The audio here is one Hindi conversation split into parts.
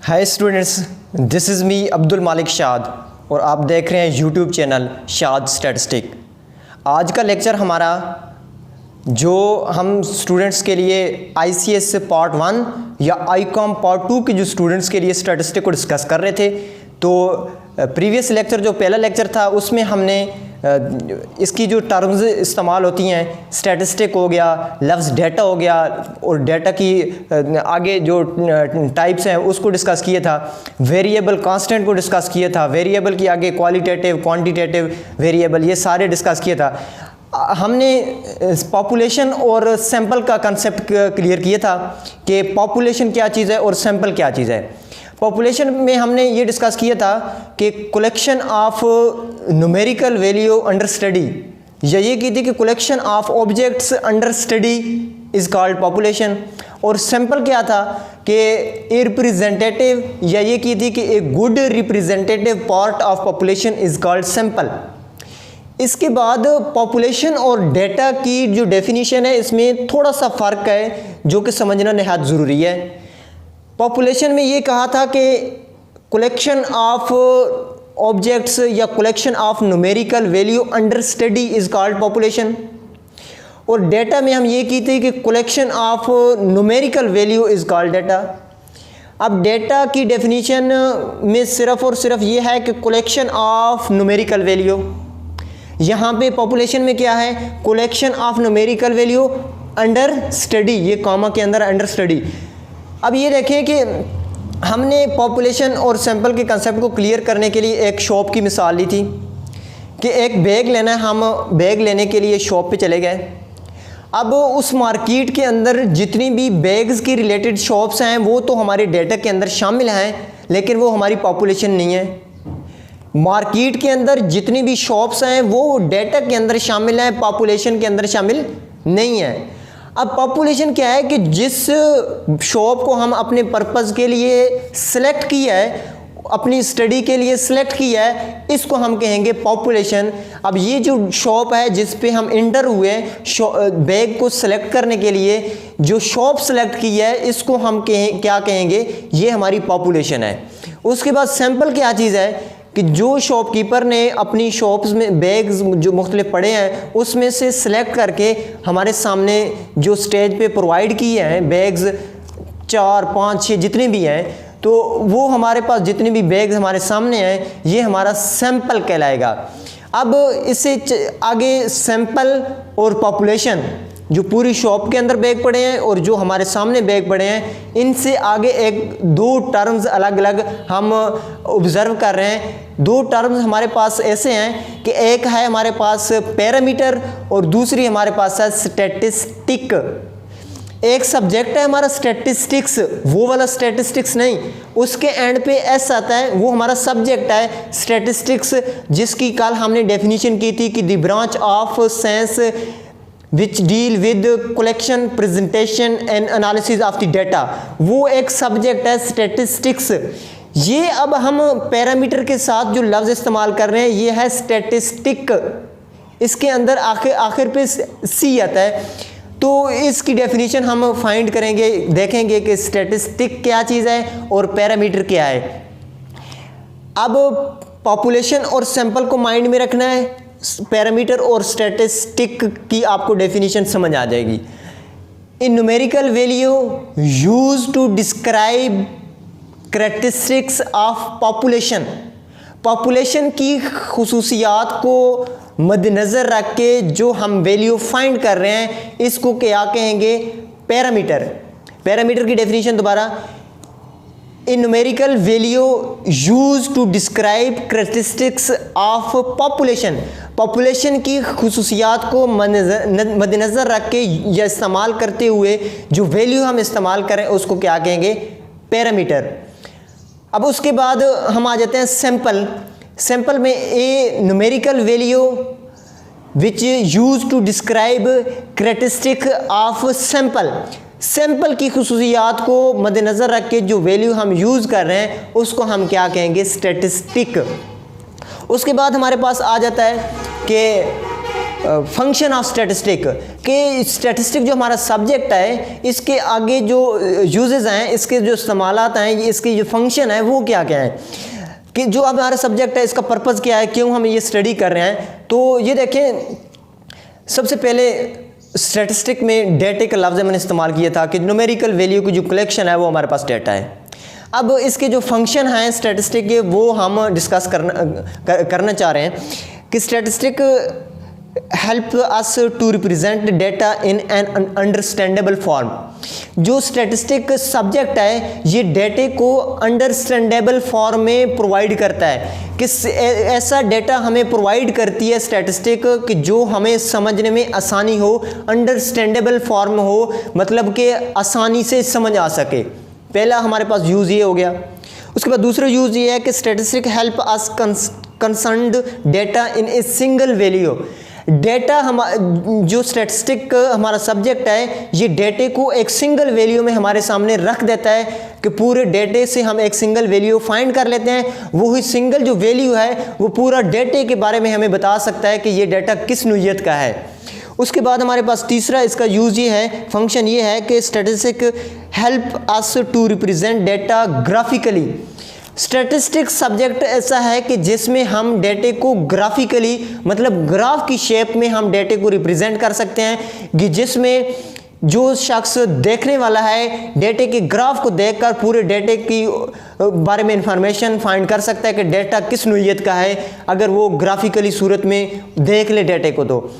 Hi students, this is me Abdul मालिक शाद और आप देख रहे हैं यूट्यूब चैनल शाद स्टैटिस्टिक। आज का लेक्चर हमारा जो हम स्टूडेंट्स के लिए ICS पार्ट 1 या ICOM पार्ट 2 के जो स्टूडेंट्स के लिए स्टैटिस्टिक को डिस्कस कर रहे थे। तो प्रीवियस लेक्चर जो पहला लेक्चर था उसमें हमने इसकी जो टर्म्स इस्तेमाल होती हैं, स्टैटिस्टिक हो गया, लफ्ज़ डेटा हो गया और डेटा की आगे जो टाइप्स हैं उसको डिस्कस किया था। वेरिएबल कांस्टेंट को डिस्कस किया था, वेरिएबल की आगे क्वालिटेटिव क्वांटिटेटिव वेरिएबल, ये सारे डिस्कस किया था। हमने पॉपुलेशन और सैंपल का कंसेप्ट क्लियर किया था कि पॉपुलेशन क्या चीज़ है और सैंपल क्या चीज़ है। पॉपुलेशन में हमने ये डिस्कस किया था कि collection of numerical value under study, या ये की थी कि collection of objects under study is called population. और सैंपल क्या था कि ए रिप्रेजेंटेटिव, या ये की थी कि a good representative part of population is called sample. इसके बाद पॉपुलेशन और डेटा की जो डेफिनेशन है इसमें थोड़ा सा फ़र्क है जो कि समझना निहायत ज़रूरी है। पॉपुलेशन में ये कहा था कि कलेक्शन ऑफ ऑब्जेक्ट्स या collection of numerical value under study is called population. और डेटा में हम ये की थी कि collection of numerical value is called data. अब डेटा की डेफिनेशन में सिर्फ और सिर्फ ये है कि कलेक्शन ऑफ न्यूमेरिकल वैल्यू। यहाँ पे पॉपुलेशन में क्या है, collection of numerical value under study, ये कॉमा के अंदर अंडर स्टडी। अब ये देखें कि हमने पॉपुलेशन और सैंपल के कंसेप्ट को क्लियर करने के लिए एक शॉप की मिसाल ली थी कि एक बैग लेना है, हम बैग लेने के लिए शॉप पे चले गए। अब उस मार्केट के अंदर जितनी भी बैग्स की रिलेटेड शॉप्स हैं वो तो हमारे डेटा के अंदर शामिल हैं, लेकिन वो हमारी पॉपुलेशन नहीं है। मार्केट के अंदर जितनी भी शॉप्स हैं वो डेटा के अंदर शामिल हैं, पॉपुलेशन के अंदर शामिल नहीं है। अब पॉपुलेशन क्या है कि जिस शॉप को हम अपने पर्पज़ के लिए सिलेक्ट किया है, अपनी स्टडी के लिए सिलेक्ट किया है, इसको हम कहेंगे पॉपुलेशन। अब ये जो शॉप है जिस पे हम इंटर हुए बैग को सिलेक्ट करने के लिए, जो शॉप सिलेक्ट की है, इसको हम क्या कहेंगे, ये हमारी पॉपुलेशन है। उसके बाद सैंपल क्या चीज़ है कि जो शॉपकीपर ने अपनी शॉप्स में बैग्स जो मुख्तलिफ पड़े हैं उसमें से सिलेक्ट करके हमारे सामने जो स्टेज पे प्रोवाइड किए हैं बैग्स 4, 5, 6 जितने भी हैं, तो वो हमारे पास जितने भी बैग्स हमारे सामने हैं ये हमारा सैंपल कहलाएगा। अब इससे आगे सैंपल और पॉपुलेशन, जो पूरी शॉप के अंदर बैग पड़े हैं और जो हमारे सामने बैग पड़े हैं, इनसे आगे एक दो टर्म्स अलग अलग हम ऑब्ज़र्व कर रहे हैं। दो टर्म्स हमारे पास ऐसे हैं कि एक है हमारे पास पैरामीटर और दूसरी हमारे पास है स्टैटिस्टिक। एक सब्जेक्ट है हमारा स्टैटिस्टिक्स, वो वाला स्टैटिस्टिक्स नहीं, उसके एंड पे एस आता है, वो हमारा सब्जेक्ट है स्टैटिस्टिक्स, जिसकी कल हमने डेफिनेशन की थी कि the branch of science which deal with collection, presentation and analysis of the data, वो एक सब्जेक्ट है स्टैटिस्टिक्स। ये अब हम पैरामीटर के साथ जो लफ्ज़ इस्तेमाल कर रहे हैं ये है स्टैटिस्टिक। इसके अंदर आखिर पे सी आता है, तो इसकी डेफिनेशन हम फाइंड करेंगे, देखेंगे कि स्टैटिस्टिक क्या चीज़ है और पैरामीटर क्या है। अब पॉपुलेशन और सैंपल को माइंड में रखना है, पैरामीटर और स्टैटिस्टिक की आपको डेफिनेशन समझ आ जाएगी। In numerical value use to describe characteristics of population, population की खुसूसियात को मद्देनज़र रख के जो हम वैल्यू फाइंड कर रहे हैं इसको क्या कहेंगे, पैरामीटर। पैरामीटर की डेफिनेशन दोबारा, in numerical value use to describe characteristics of population, population की खुसूसियात को मद्देनज़र रख के या इस्तेमाल करते हुए जो वैल्यू हम इस्तेमाल करें उसको क्या कहेंगे, पैरामीटर। अब उसके बाद हम आ जाते हैं सैंपल। सैंपल में a numerical value which use to describe characteristic of sample, sample की खुसूसियात को मद्देनज़र रख के जो वैल्यू हम यूज़ कर रहे हैं उसको हम क्या कहेंगे, स्टैटिस्टिक। उसके बाद हमारे पास आ जाता है कि फंक्शन ऑफ स्टैटिस्टिक कि स्टैटिस्टिक जो हमारा सब्जेक्ट है इसके आगे जो यूजेस हैं, इसके जो इस्तेमालात हैं, इसकी जो फंक्शन है वो क्या क्या है, कि जो हमारा सब्जेक्ट है इसका पर्पज़ क्या है, क्यों हम ये स्टडी कर रहे हैं। तो ये देखें, सबसे पहले स्टैटिस्टिक में डेटा का लफ्ज़ मैंने इस्तेमाल किया था कि न्यूमेरिकल वैल्यू की जो कलेक्शन है वो हमारे पास डेटा है। अब इसके जो फंक्शन हैं स्टैटिस्टिक के वो हम डिस्कस करना चाह रहे हैं कि statistic help us to represent data in an understandable form. जो स्टैटिस्टिक सब्जेक्ट है ये डेटे को अंडरस्टैंडेबल फॉर्म में प्रोवाइड करता है कि ऐसा डेटा हमें प्रोवाइड करती है स्टैटिस्टिक कि जो हमें समझने में आसानी हो, अंडरस्टैंडेबल फॉर्म हो, मतलब कि आसानी से समझ आ सके। पहला हमारे पास यूज़ ये हो गया। उसके बाद दूसरा यूज़ ये है कि statistic help us concerned data in a single value. Data जो स्टैटिस्टिक हमारा सब्जेक्ट है ये डेटे को एक सिंगल वैल्यू में हमारे सामने रख देता है कि पूरे डेटे से हम एक सिंगल वैल्यू फाइंड कर लेते हैं। वही सिंगल जो वैल्यू है वो पूरा डेटे के बारे में हमें बता सकता है कि ये डेटा किस नोयत का है। उसके बाद हमारे पास तीसरा इसका यूज़ ये है, फंक्शन ये है कि statistic help us to represent data graphically. Statistic subject ऐसा है कि जिसमें हम डेटे को ग्राफिकली, मतलब ग्राफ की शेप में हम डेटे को रिप्रेजेंट कर सकते हैं कि जिसमें जो शख्स देखने वाला है डेटे के ग्राफ को देखकर पूरे डेटे की बारे में इंफॉर्मेशन फाइंड कर सकता है कि डेटा किस नोयत का है, अगर वो ग्राफिकली सूरत में देख ले डेटे को। तो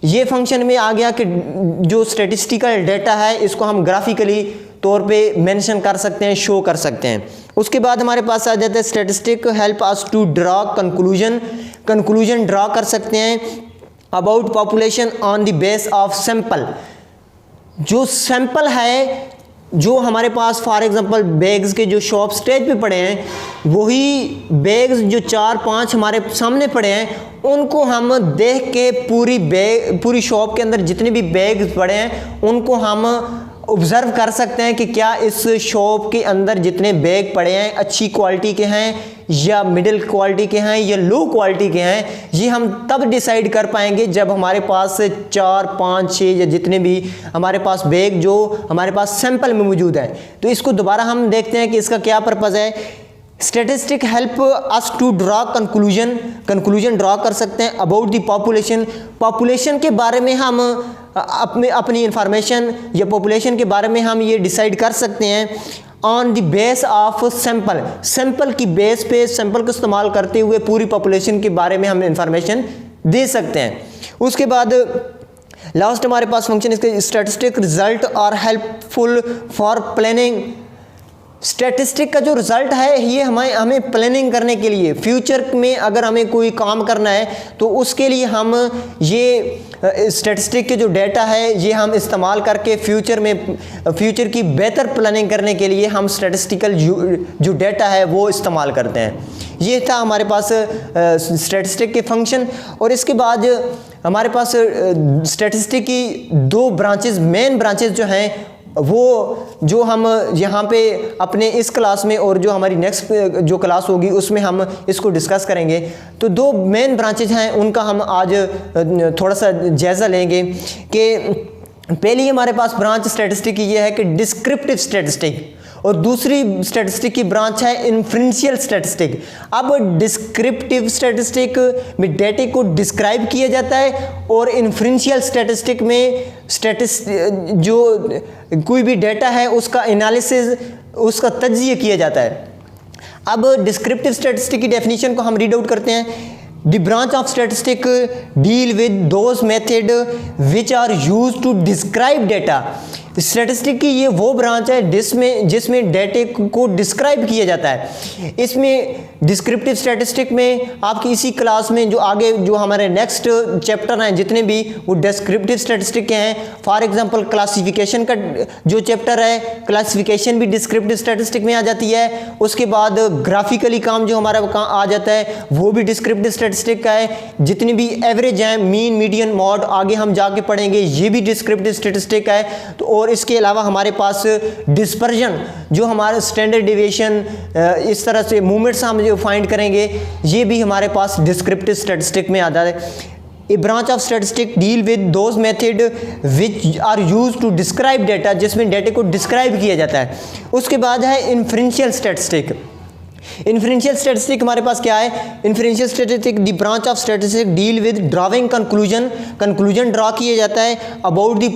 ये फंक्शन में आ गया कि जो स्टैटिस्टिकल डेटा है इसको हम ग्राफिकली तौर पे मेंशन कर सकते हैं, शो कर सकते हैं। उसके बाद हमारे पास आ जाता है statistic help us to draw conclusion draw कर सकते हैं about population on the base of sample. जो सैंपल है जो हमारे पास फॉर एग्जांपल बैग्स के जो शॉप स्टेज पे पड़े हैं, वही बैग्स जो 4-5 हमारे सामने पड़े हैं उनको हम देख के पूरी शॉप के अंदर जितने भी बैग्स पड़े हैं उनको हम ऑब्ज़र्व कर सकते हैं कि क्या इस शॉप के अंदर जितने बैग पड़े हैं अच्छी क्वालिटी के हैं या मिडिल क्वालिटी के हैं या लो क्वालिटी के हैं। ये हम तब डिसाइड कर पाएंगे जब हमारे पास 4, 5, 6 या जितने भी हमारे पास बैग जो हमारे पास सैंपल में मौजूद है। तो इसको दोबारा हम देखते हैं कि इसका क्या पर्पज़ है। Statistic help us to draw conclusion draw कर सकते हैं अबाउट द पॉपुलेशन के बारे में हम अपनी इंफॉर्मेशन या पॉपुलेशन के बारे में हम ये डिसाइड कर सकते हैं on the base of sample की बेस पे, सैंपल को इस्तेमाल करते हुए पूरी पॉपुलेशन के बारे में हम इंफॉर्मेशन दे सकते हैं। उसके बाद लास्ट हमारे पास फंक्शन इसके statistic result are helpful for planning. Statistic का जो रिज़ल्ट है ये हमें प्लानिंग करने के लिए, फ्यूचर में अगर हमें कोई काम करना है तो उसके लिए हम ये स्टैटिस्टिक के जो डेटा है ये हम इस्तेमाल करके फ्यूचर की बेहतर प्लानिंग करने के लिए हम स्टैटिस्टिकल जो डेटा है वो इस्तेमाल करते हैं। ये था हमारे पास स्टैटिस्टिक के फंक्शन। और इसके बाद हमारे पास स्टैटिस्टिक की 2 ब्रांचेस, मेन ब्रांचेस जो हैं वो जो हम यहाँ पे अपने इस क्लास में और जो हमारी नेक्स्ट जो क्लास होगी उसमें हम इसको डिस्कस करेंगे। तो 2 मेन ब्रांचेज हैं उनका हम आज थोड़ा सा जायज़ा लेंगे कि पहली हमारे पास ब्रांच स्टैटिस्टिक की ये है कि डिस्क्रिप्टिव स्टैटिस्टिक, और दूसरी स्टैटिस्टिक की ब्रांच है इन्फ्रेंशियल स्टैटिस्टिक। अब डिस्क्रिप्टिव स्टैटिस्टिक में डेटे को डिस्क्राइब किया जाता है और इन्फ्रेंशियल स्टैटिस्टिक में जो कोई भी डेटा है उसका एनालिसिस, उसका तज्जिया किया जाता है। अब डिस्क्रिप्टिव स्टैटिस्टिक की डेफिनेशन को हम रीड आउट करते हैं। The branch of statistics deal with those methods which are used to describe data। Statistic की ये वो ब्रांच है जिसमें डेटे को डिस्क्राइब किया जाता है। इसमें डिस्क्रिप्टिव स्टैटिस्टिक में आपकी इसी क्लास में जो आगे जो हमारे नेक्स्ट चैप्टर हैं जितने भी वो डिस्क्रिप्टिव स्टैटिस्टिक के हैं। फॉर एग्जांपल क्लासिफिकेशन का जो चैप्टर है, क्लासिफिकेशन भी डिस्क्रिप्टिव स्टैटिस्टिक में आ जाती है। उसके बाद ग्राफिकली काम जो हमारा आ जाता है वो भी डिस्क्रिप्टिव स्टैटिस्टिक का है। जितनी भी एवरेज हैं, मीन, मीडियन, मॉड, आगे हम जाके पढ़ेंगे, ये भी डिस्क्रिप्टिव स्टैटिस्टिक का है। तो और इसके अलावा हमारे पास डिस्पर्जन जो हमारे स्टैंडर्ड डिविएशन, इस तरह से मूवमेंट्स हम जो फाइंड करेंगे, ये भी हमारे पास डिस्क्रिप्टिव स्टैटिस्टिक में आता है। A branch of statistic deal with those method which are use to describe data, जिसमें डेटा को डिस्क्राइब किया जाता है। उसके बाद है इन्फ्रेंशियल स्टैटिस्टिक। इन्फ्रेंशियल स्टैटिस्टिक हमारे पास क्या है? Inferential statistic the branch of statistic deal with drawing conclusion draw किया जाता है अबाउट द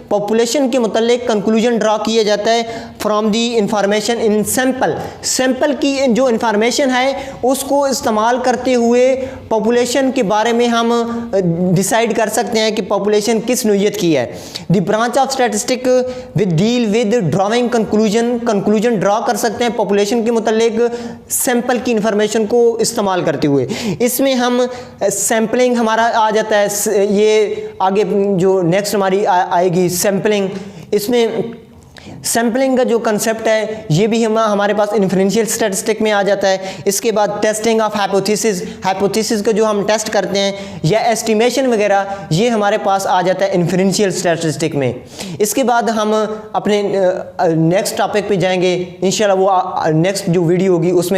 पॉपुलेशन के मतलब कंक्लूजन ड्रा किया जाता है from the information in sample की जो इंफॉर्मेशन है उसको इस्तेमाल करते हुए पॉपुलेशन के बारे में हम डिसाइड कर सकते हैं कि पॉपुलेशन किस नोयत की है। The branch of statistic with deal with drawing conclusion draw कर सकते हैं पॉपुलेशन के मतलब सैंपल की इंफॉर्मेशन को इस्तेमाल करते हुए। इसमें हम सैंपलिंग हमारा आ जाता है, ये आगे जो नेक्स्ट हमारी आएगी सैंपलिंग। इसमें सैंपलिंग का जो कंसेप्ट है ये भी हमारे पास इन्फ्रेंशियल स्टैटिस्टिक में आ जाता है। इसके बाद टेस्टिंग ऑफ हाइपोथेसिस का जो हम टेस्ट करते हैं या एस्टिमेशन वगैरह, ये हमारे पास आ जाता है इन्फ्रेंशियल स्टैटिस्टिक में। इसके बाद हम अपने नेक्स्ट टॉपिक पे जाएंगे इंशाल्लाह, वो नेक्स्ट जो वीडियो होगी उसमें